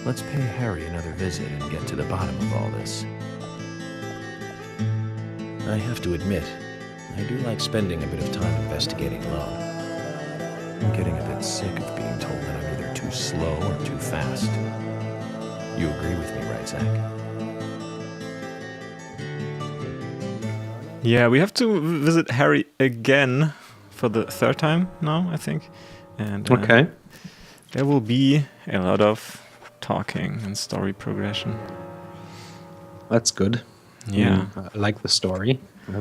Let's pay Harry another visit and get to the bottom of all this. I have to admit, I do like spending a bit of time investigating law. I'm getting a bit sick of being told that I'm either too slow or too fast. You agree with me, right, Zach? Yeah, we have to visit Harry again for the third time now, I think. And Okay. there will be a lot of talking and story progression. That's good. Yeah. I like the story. I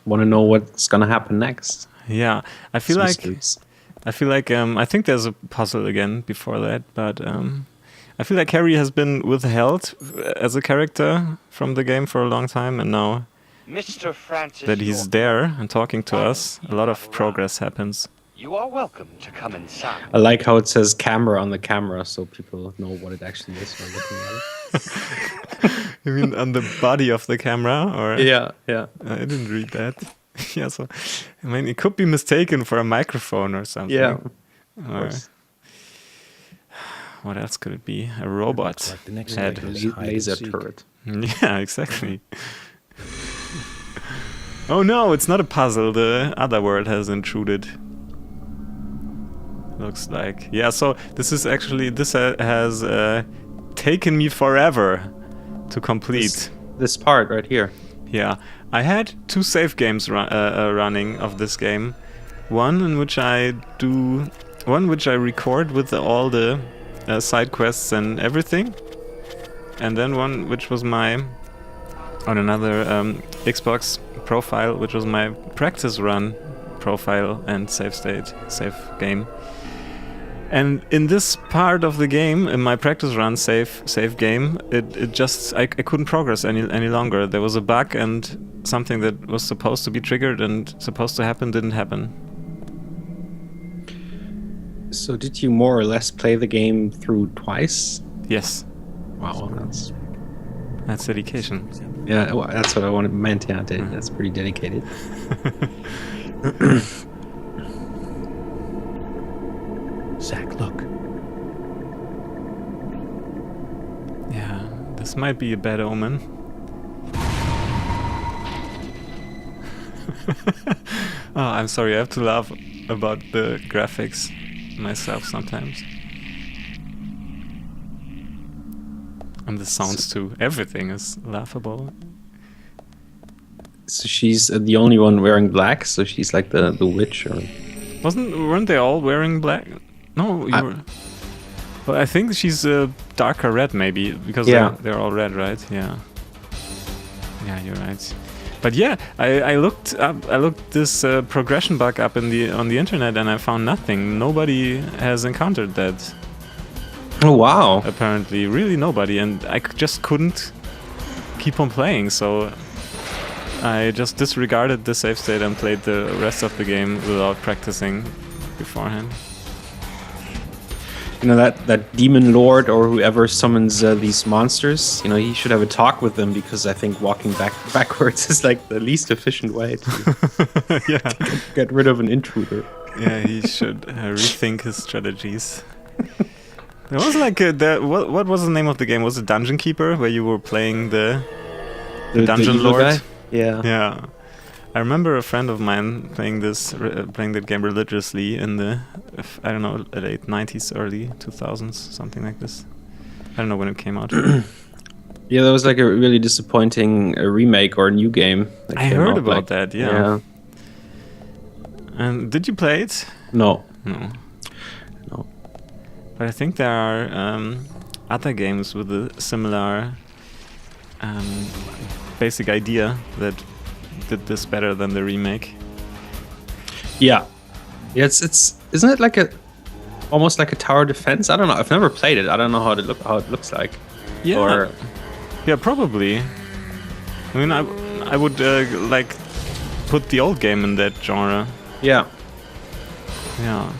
want to know what's gonna happen next. Yeah, I feel Some like mysteries. I think there's a puzzle again before that, but I feel like Harry has been withheld as a character from the game for a long time, and now Mr. Francis that he's York, there and talking to us, a lot of progress happens. you are welcome to come inside. I like how it says camera on the camera, so people know what it actually is when looking at it. You mean on the body of the camera, or? Yeah. I didn't read that. Yeah, so I mean, it could be mistaken for a microphone or something. Yeah. Or what else could it be? A robot Like the next head. thing is hide and Laser seek. turret. Yeah, exactly. Oh no, it's not a puzzle. The other world has intruded. Looks like. Yeah, so this is actually, this has taken me forever to complete. This part right here. Yeah, I had 2 save games running of this game. One which I record with all the side quests and everything, and then one which was on another Xbox profile, which was my practice run profile and save game. And in this part of the game, in my practice run save game, it just I couldn't progress any longer. There was a bug, and something that was supposed to be triggered and supposed to happen didn't happen. So did you more or less play the game through twice? Yes, Wow, that's dedication. yeah, well, that's what I meant. Yeah, that's pretty dedicated. Zach, look. Yeah, this might be a bad omen. Oh, I'm sorry, I have to laugh about the graphics myself sometimes. And the sounds too. Everything is laughable. So she's the only one wearing black. So she's like the witch, or Weren't they all wearing black? No, well, I think she's darker red, maybe, because they're all red, right? Yeah. Yeah, you're right. But yeah, I looked this progression bug up on the internet, and I found nothing. Nobody has encountered that. oh wow, Apparently, really nobody, and I just couldn't keep on playing. So I just disregarded the save state and played the rest of the game without practicing beforehand. you know that demon lord or whoever summons these monsters. You know, he should have a talk with them, because I think walking backwards is like the least efficient way to Yeah. get rid of an intruder. Yeah, he should rethink his strategies. There was like what was the name of the game? Was it Dungeon Keeper, where you were playing the Dungeon evil Lord? guy? Yeah. Yeah, I remember a friend of mine playing that game religiously in the late 90s, early 2000s, something like this. I don't know when it came out. Yeah, that was like a really disappointing remake or a new game. That I came heard out, about like, that. Yeah. And did you play it? No. No. But I think there are other games with a similar basic idea that did this better than the remake. Yeah. Yeah, it's isn't it like almost like a tower defense? I don't know. I've never played it. I don't know how it looks like. Yeah. Or Yeah, probably. I mean, I would like put the old game in that genre. yeah. Yeah.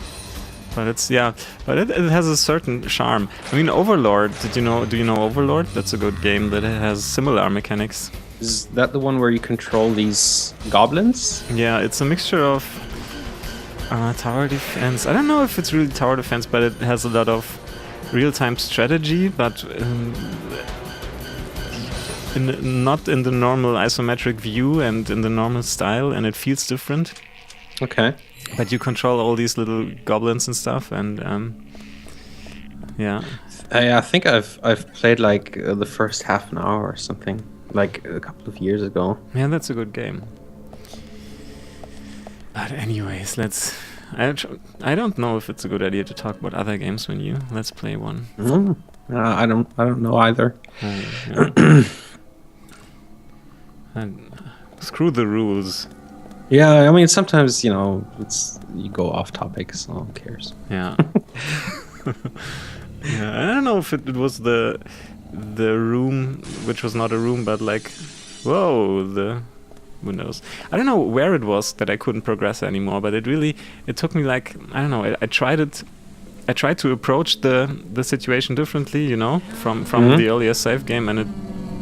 But it has a certain charm. I mean, Overlord. Do you know Overlord? That's a good game that has similar mechanics. Is that the one where you control these goblins? Yeah, it's a mixture of tower defense. I don't know if it's really tower defense, but it has a lot of real-time strategy, but not in the normal isometric view and in the normal style, and it feels different. Okay. But you control all these little goblins and stuff, and yeah. I think I've played like the first half an hour or something, like a couple of years ago. Yeah, that's a good game. But anyways, I don't know if it's a good idea to talk about other games when you let's play one. I don't know either. And screw the rules. Yeah, I mean sometimes you go off topic, so who cares? Yeah. Yeah, I don't know if it was the room, which was not a room, but like, whoa, the windows. I don't know where it was that I couldn't progress anymore, but it took me like, I don't know, I tried to approach the situation differently, from the earlier save game, and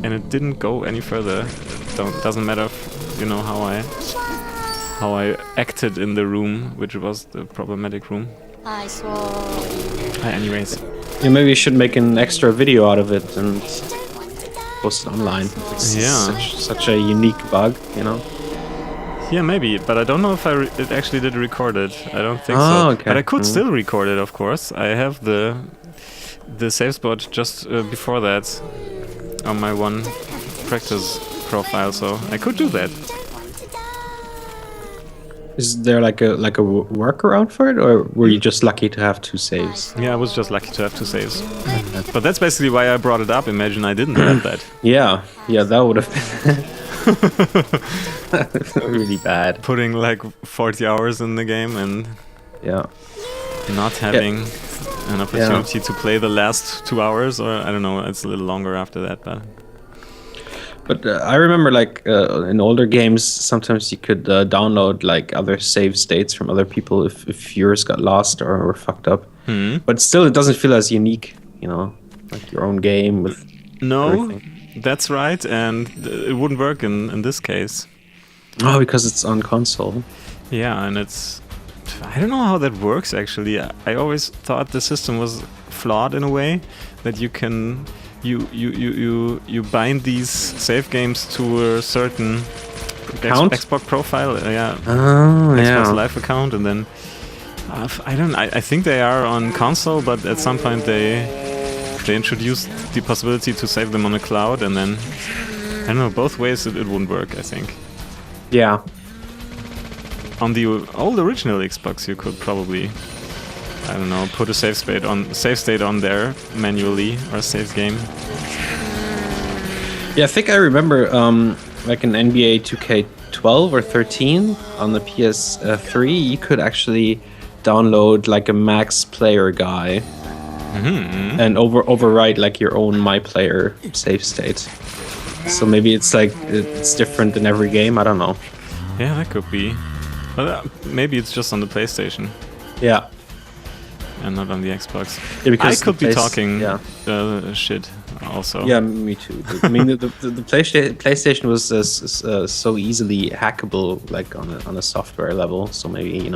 it didn't go any further. Doesn't matter how I acted in the room, which was the problematic room. Anyways. Yeah, maybe you should make an extra video out of it and post it online. It's such a unique bug, Yeah, maybe, but I don't know if it actually did record it. I don't think so. Okay. But I could still record it, of course. I have the save spot just before that on my one practice profile, so I could do that. Is there like a workaround for it, or were you just lucky to have 2 saves? Yeah, I was just lucky to have 2 saves. But that's basically why I brought it up. Imagine I didn't have that. Yeah, that would have been really bad. Putting like 40 hours in the game and not having an opportunity to play the last 2 hours, or I don't know, it's a little longer after that, But I remember, like, in older games, sometimes you could download, like, other save states from other people if yours got lost or were fucked up. But still, it doesn't feel as unique, like your own game with everything. That's right, and it wouldn't work in this case. Oh, because it's on console. Yeah, and I don't know how that works, actually. I always thought the system was flawed in a way that you can... You bind these save games to a certain Xbox profile, Xbox Live account, and then I think they are on console, but at some point they introduced the possibility to save them on the cloud, and then I don't know, both ways it wouldn't work, I think. Yeah. On the old original Xbox, you could probably, I don't know, put a save state on there manually, or a save game. Yeah, I think I remember like in NBA 2K12 or 13 on the PS3, you could actually download like a max player guy and overwrite like your own my player save state. So maybe it's like it's different in every game. I don't know. Yeah, that could be. But maybe it's just on the PlayStation. Yeah. And not on the Xbox. Yeah, because I could be talking shit also. Yeah, me too. I mean, the PlayStation was so easily hackable, like on a software level. So maybe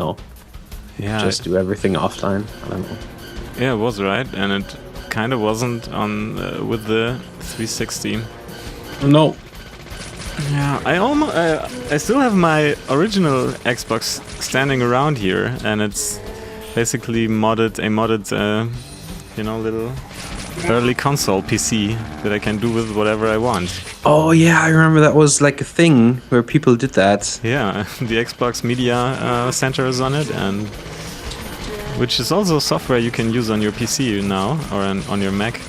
just do everything offline. I don't know. Yeah, it was right, and it kind of wasn't on with the 360. No. Yeah, I still have my original Xbox standing around here, and it's basically a modded little early console PC that I can do with whatever I want. Oh yeah, I remember that was like a thing where people did that. Yeah, the Xbox Media Center is on it, and which is also software you can use on your PC now, or on your Mac,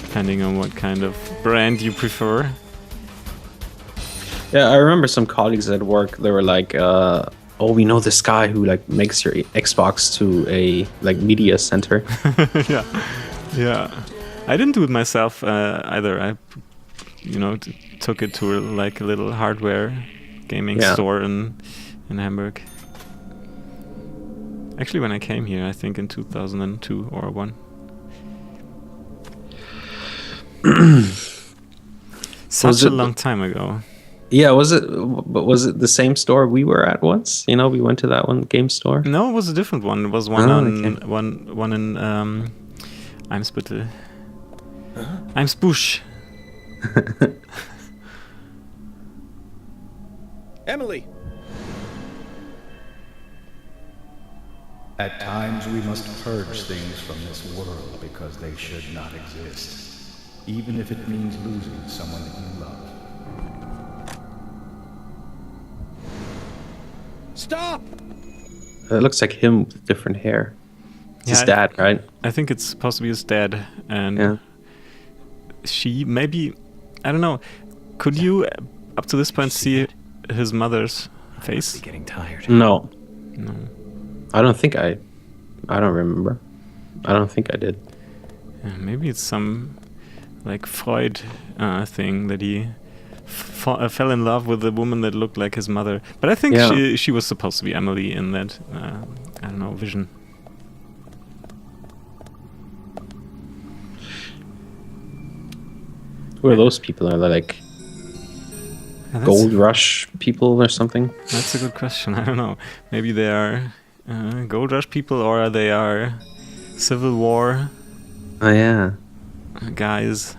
depending on what kind of brand you prefer. Yeah, I remember some colleagues at work, they were like, oh, we know this guy who like makes your Xbox to a like media center. Yeah. I didn't do it myself either. I, took it to like a little hardware gaming store in Hamburg. Actually, when I came here, I think in 2002 or 1. Such a long time ago. Yeah, was it the same store we were at once? You know, we went to that one game store. No, it was a different one. It was one okay. one in Eimsbüttel. Eimsbusch. Emily! At times we must purge things from this world because they should not exist, even if it means losing someone that you love. Stop! It looks like him with different hair. It's his Yeah, dad, right? I think it's supposed to be his dad, and Yeah. she maybe, I don't know. Could you, up to this point, see his mother's face? Getting tired. No. No. I don't remember. I don't think I did. Yeah, maybe it's some like Freud thing that he fell in love with a woman that looked like his mother. But I think she was supposed to be Emily in that I don't know, vision. Who are those people? Are they like Yeah, Gold Rush people or something? That's a good question. I don't know. Maybe they are Gold Rush people, or they are Civil War Oh yeah. guys.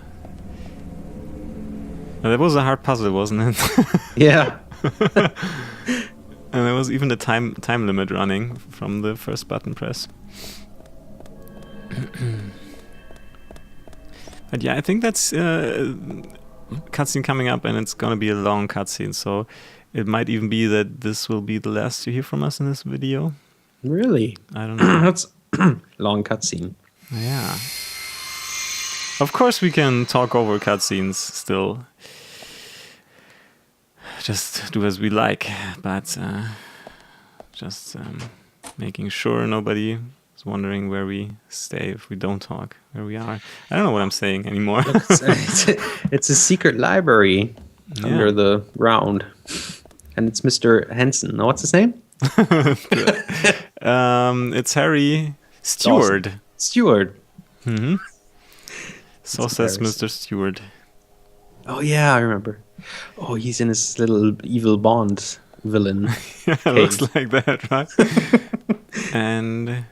That was a hard puzzle, wasn't it? Yeah. And there was even a time limit running from the first button press. But yeah, I think that's cutscene coming up, and it's gonna be a long cutscene, so it might even be that this will be the last you hear from us in this video. Really? I don't know. That's long cutscene. Yeah. Of course we can talk over cutscenes still. Just do as we like, but just making sure nobody is wondering where we stay if we don't talk, where we are. I don't know what I'm saying anymore. It's a secret library under the ground. And it's Mr. Henson. No, what's his name? It's Harry Stewart. Awesome. Stewart. Mm-hmm. So That's says hilarious. Mr. Stewart. Oh yeah, I remember. Oh, he's in his little evil Bond villain. Yeah, it cave. looks like that, right? And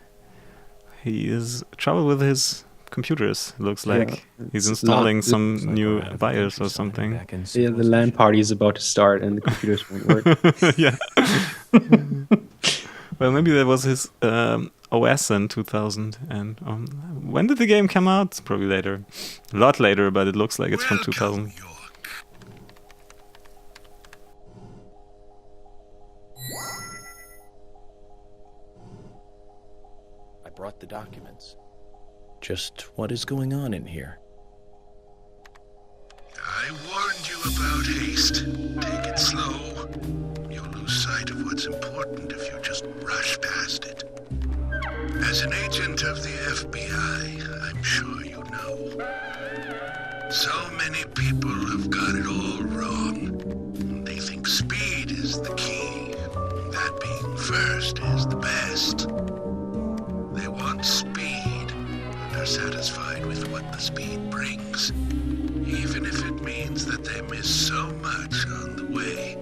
he is trouble with his computers. Looks like he's It's installing not- some new BIOS or something. Yeah, the LAN party is about to start and the computers won't work. Yeah. Well, maybe that was his OS in 2000. And when did the game come out? Probably later. A lot later, but it looks like it's from 2000. I brought the documents. Just what is going on in here? I warned you about haste. Take it slow. You'll lose sight of what's important if you just rush past it. As an agent of the FBI, I'm sure you know. So many people have got it all wrong. They think speed is the key. That being first is the best. They want speed and are satisfied with what the speed brings. Even if it means that they miss so much on the way,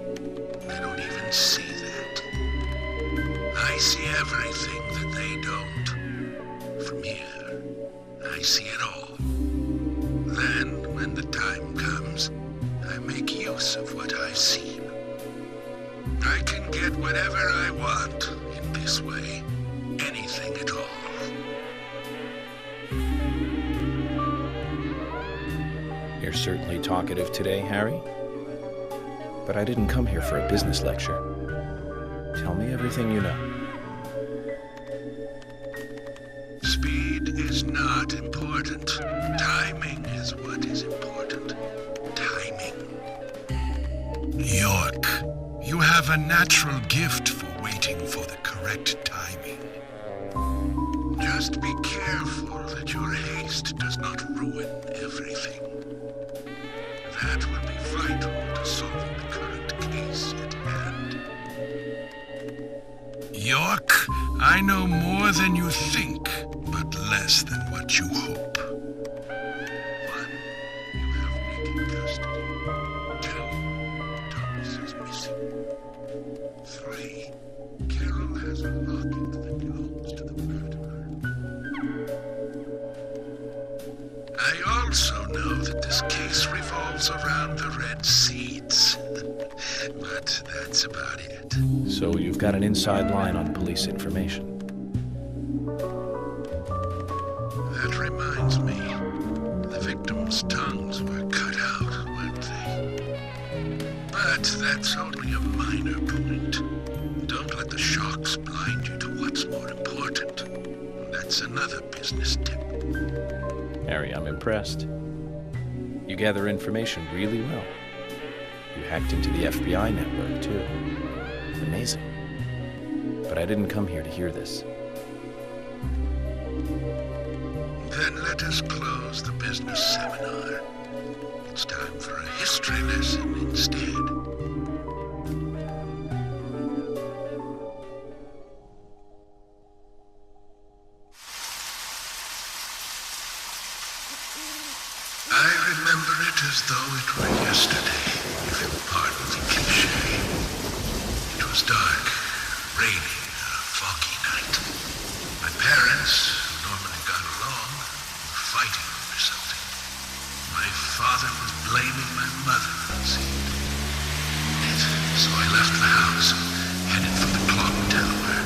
they don't even see that. I see everything that they don't. From here, I see it all. Then, when the time comes, I make use of what I've seen. I can get whatever I want in this way. Anything at all. You're certainly talkative today, Harry. But I didn't come here for a business lecture. Tell me everything you know. Speed is not important. Timing is what is important. Timing. York, you have a natural gift for waiting for the correct timing. Just be careful that your haste does not ruin everything. That will be vital to solving the current case at hand. York, I know more than you think, but less than what you hope. 1, you have Nick in custody. 2, don't me, Carol has a locket that belongs to the murderer. I also know that this case revolves around the red seeds. But that's about it. So you've got an inside line on police information. That reminds me, the victims' tongues were cut out, weren't they? But that's only a minor point. Don't let the shocks blind you to what's more important. That's another business tip. Harry, I'm impressed. You gather information really well. You hacked into the FBI network, too. Amazing. But I didn't come here to hear this. Then let us close the business seminar. It's time for a history lesson instead. I remember it as though it were yesterday, if you'll pardon the cliché. It was dark, raining, a foggy night. My parents, who normally got along, were fighting over something. My father was blaming my mother, it seemed. So I left the house, headed for the clock tower.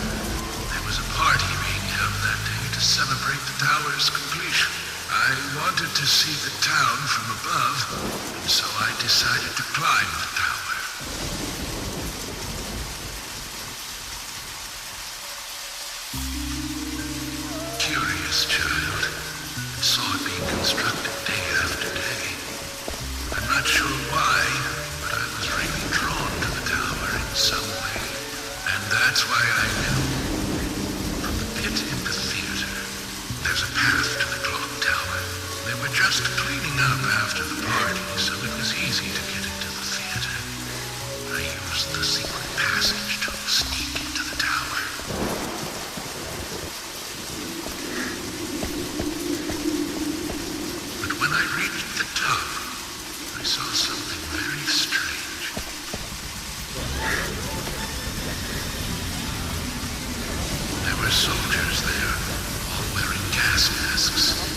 There was a party being held that day to celebrate the tower's completion. I wanted to see the town from above, and so I decided to climb the tower. Curious child. I saw it being constructed day after day. I'm not sure why, but I was really drawn to the tower in some way. And that's why I knew. From the pit in the theater, there's a path to the clock tower. They were just cleaning up after the party, so it was easy to get into the theater. I used the secret passage to sneak into the tower. But when I reached the top, I saw something very strange. There were soldiers there, all wearing gas masks.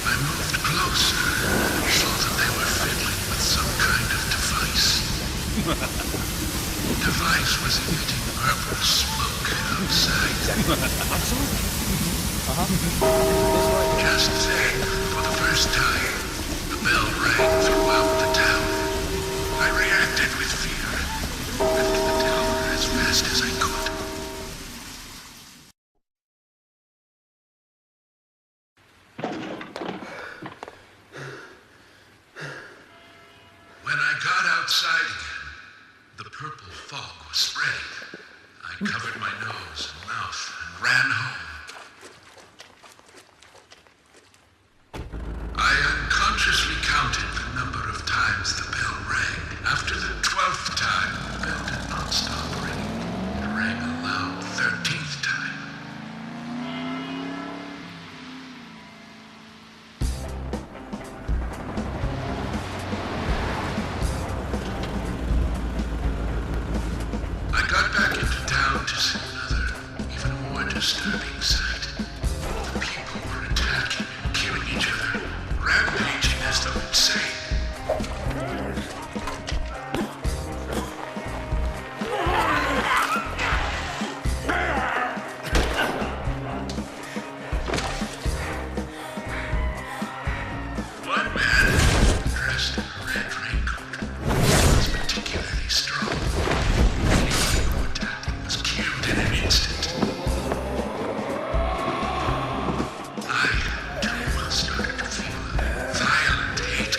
I moved closer and saw that they were fiddling with some kind of device. The device was emitting purple smoke outside. Just then, for the first time, the bell rang throughout the town. I reacted with fear, left the tower as fast as I could. When I got outside again, the purple fog was spreading. I covered my nose and mouth and ran home. I unconsciously counted the number of times the bell rang. After the 12th time, the bell did not stop ringing. It rang a loud 13th time. I got back into town to see another, even more disturbing sight. The people were attacking and killing each other, rampaging as though insane. One man, dressed in a red raincoat, was particularly strong. Anyone who attacked him was killed in an instant. I, too, started to feel a violent hate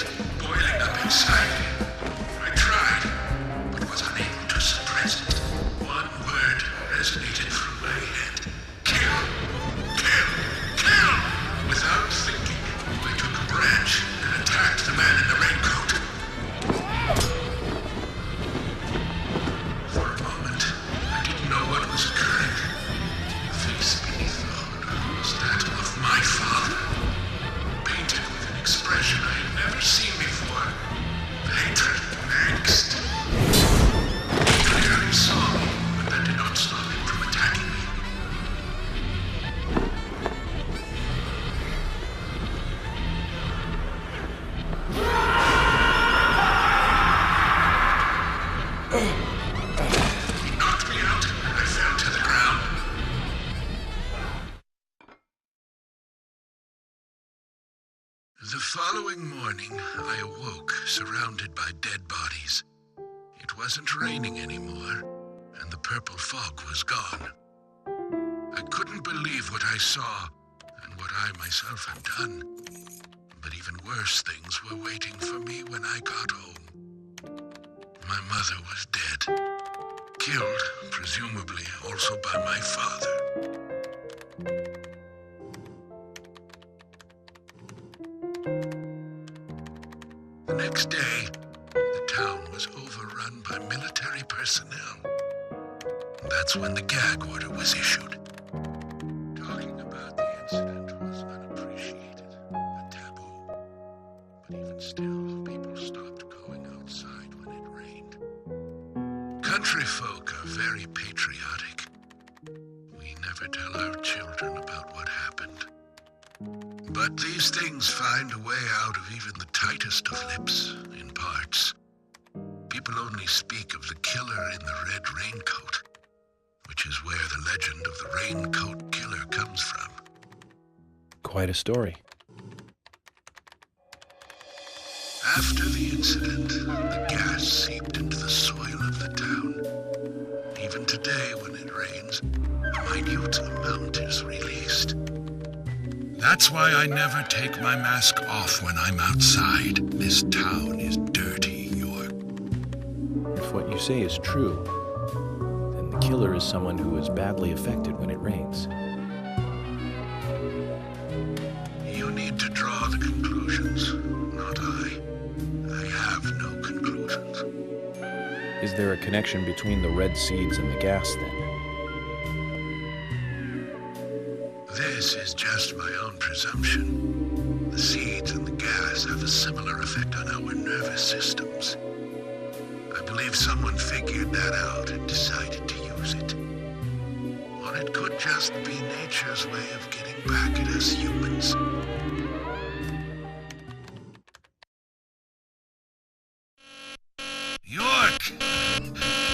never seen before. Later, next. I heard him song, but that did not stop him from attacking me. He knocked me out. I fell to the ground. The following morning, I awoke surrounded by dead bodies. It wasn't raining anymore, and the purple fog was gone. I couldn't believe what I saw and what I myself had done. But even worse things were waiting for me when I got home. My mother was dead, killed, presumably also by my father. The next day, the town was overrun by military personnel. That's when the gag order was issued. Talking about the incident was unappreciated, a taboo. But even still, people stopped going outside when it rained. Country folk are very patriotic. We never tell our children about what happened. But these things find a way out of even the tightest of lips, in parts. People only speak of the killer in the red raincoat, which is where the legend of the raincoat killer comes from. Quite a story. After the incident, the gas seeped into the soil of the town. Even today, when it rains, a minute amount is released. That's why I never take my mask off when I'm outside. This town is dirty, York. If what you say is true, then the killer is someone who is badly affected when it rains. You need to draw the conclusions, not I. I have no conclusions. Is there a connection between the red seeds and the gas, then? This is just my own presumption. The seeds and the gas have a similar effect on our nervous systems. I believe someone figured that out and decided to use it. Or it could just be nature's way of getting back at us humans. York!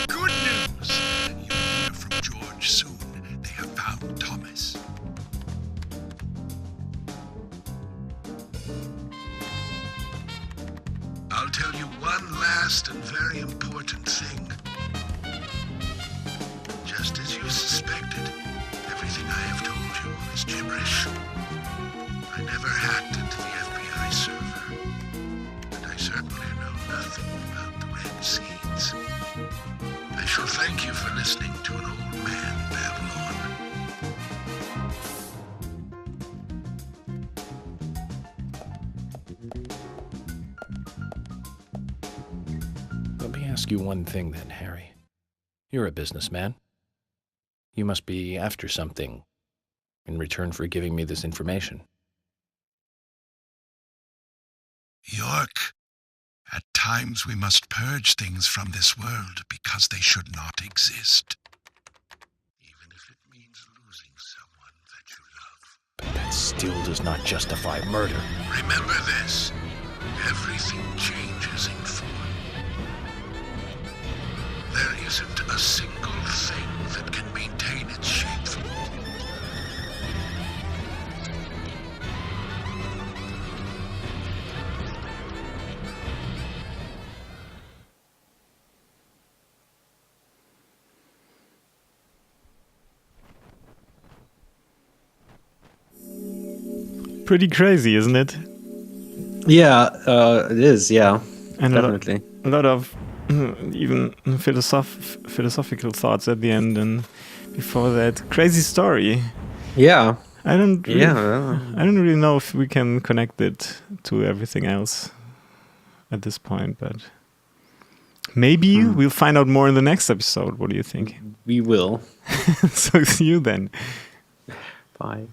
Good news! You'll hear from George soon. They have found Thomas. I'll tell you one last and very important thing. Just as you suspected, everything I have told you is gibberish. I never hacked into the FBI server, and I certainly know nothing about the red seeds. I shall thank you for listening to an old man babble on. Let me ask you one thing then, Harry. You're a businessman. You must be after something in return for giving me this information. York, at times we must purge things from this world because they should not exist. Even if it means losing someone that you love. But that still does not justify murder. Remember this, everything changes in form. There isn't a single thing that can maintain its shape. Pretty crazy, isn't it? Yeah, it is. Yeah, And definitely. a lot of even philosophical thoughts at the end, and before that, crazy story. Yeah, I don't really, yeah. I don't really know if we can connect it to everything else at this point, but maybe we'll find out more in the next episode. What do you think? We will. So see you then. Bye.